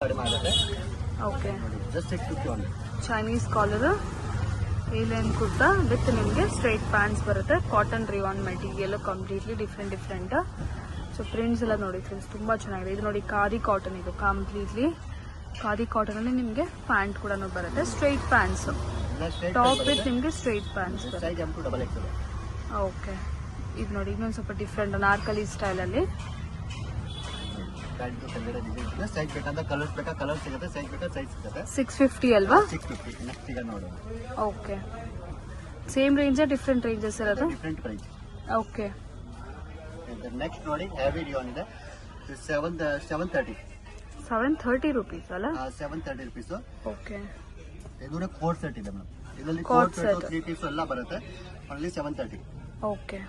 ಕಡಿಮೆ ಆಗುತ್ತೆ. Okay, just 650 only. Chinese collar A line kurta with ನಿಮಗೆ ಸ್ಟ್ರೈಟ್ ಪ್ಯಾಂಟ್ಸ್ ಬರುತ್ತೆ. Cotton rayon material, completely different. So prints ಎಲ್ಲ ನೋಡಿ ಫ್ರೆಂಡ್ಸ್, ತುಂಬಾ ಚೆನ್ನಾಗಿದೆ. ಇದು ನೋಡಿ ಖಾದಿ ಕಾಟನ್, ಇದು ಕಂಪ್ಲೀಟ್ಲಿ ಖಾದಿ ಕಾಟನ್ ಅಲ್ಲಿ ನಿಮಗೆ ಪ್ಯಾಂಟ್ ಕೂಡ ಬರುತ್ತೆ. ಸ್ಟ್ರೈಟ್ ಪ್ಯಾಂಟ್ಸ್, ಟಾಪ್ ವಿತ್ ನಿಮಗೆ straight pants size M2 double XL. Okay, ಇದು ನೋಡಿ ಇನ್ನೊಂದು ಸ್ವಲ್ಪ ಡಿಫ್ರೆಂಟ್ ಅನಾರ್ಕಲಿ ಸ್ಟೈಲ್ ಅಲ್ಲಿ. ಸೈಜ್ ಬೇಕಂದ್ರೆ ಕಲರ್ಸ್ ಬೇಕಾ ಕಲರ್ ಸಿಗುತ್ತೆ, ಸೈಜ್ ಬೇಕಾ ಸೈಜ್ ಸಿಗುತ್ತೆ. 650 ಅಲ್ವಾ? 650. ನೆಕ್ಸ್ಟ್ ಈಗ ನೋಡೋಣ. Okay, same range different ranges ಇರೋದು? Different price. ಓಕೆ, ನೆಕ್ಸ್ಟ್ ನೋಡಿ ಹೆವಿ ಡಿಯಾನ್ ಇದೆ. 730. 730 ರುಪೀಸ್ ಅಲ್ಲ? 730 ರುಪೀಸ್. ಓಕೆ, ಇದು ಕೋಟ್ ಸೆಟ್ ಇದೆ ಮೇಡಮ್. ಇದರಲ್ಲಿ ಕೋಟ್ ಸೆಟ್ 3 ಪೀಸ್ ಎಲ್ಲ ಬರುತ್ತೆ. ಓನ್ಲಿ 730. ಓಕೆ.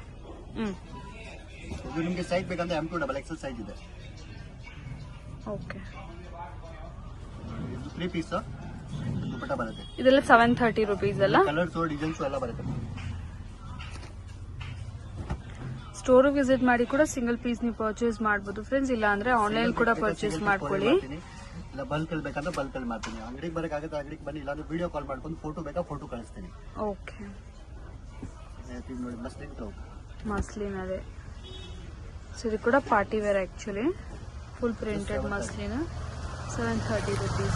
ಇದು ನಿಮಗೆ ಸೈಜ್ ಬೇಕಂದ್ರೆ M2 ಡಬಲ್ XL ಸೈಜ್ ಇದೆ. ಓಕೆ, ಇದು 3 ಪೀಸ್ ದುಪಟ್ಟ ಬರುತ್ತೆ. ಇದೆಲ್ಲ 730 ರುಪೀಸ್ ಅಲ್ಲ? ಕಲರ್ಸ್ ಡಿಸೈನ್ಸ್ ಎಲ್ಲ ಬರುತ್ತೆ. ಸ್ಟೋರ್ ವಿಸಿಟ್ ಮಾಡಿ ಕೂಡ ಸಿಂಗಲ್ ಪೀಸ್ ನೀವು ಪರ್ಚೇಸ್ ಮಾಡಬಹುದು ಫ್ರೆಂಡ್ಸ್, ಇಲ್ಲ ಅಂದ್ರೆ ಆನ್ಲೈನ್ ಕೂಡ ಪರ್ಚೇಸ್ ಮಾಡ್ಕೊಳ್ಳಿ. ಇಲ್ಲ ಬಲ್ಕ್ ಅಲ್ಲಿ ಬೇಕಂದ್ರೆ ಬಲ್ಕ್ ಅಲ್ಲಿ ಮಾಡ್ತೀನಿ. ಅಂಗಡಿಗೆ ಬರಕಾಗುತ್ತೆ ಅಂಗಡಿಗೆ ಬನ್ನಿ, ಇಲ್ಲಾಂದ್ರೆ ವಿಡಿಯೋ ಕಾಲ್ ಮಾಡ್ಕೊಂಡು ಫೋಟೋ ಬೇಕಾ ಫೋಟೋ ಕಳಿಸ್ತೀನಿ. ಓಕೆ, ನೋಡಿ ಮಸ್ಲಿನ್ ಟೌನ್. ಮಸ್ಲಿನ್ ಅದೇ. ಸೊ ಇದು ಕೂಡ party wear actually, full printed muslin. 730 rupees.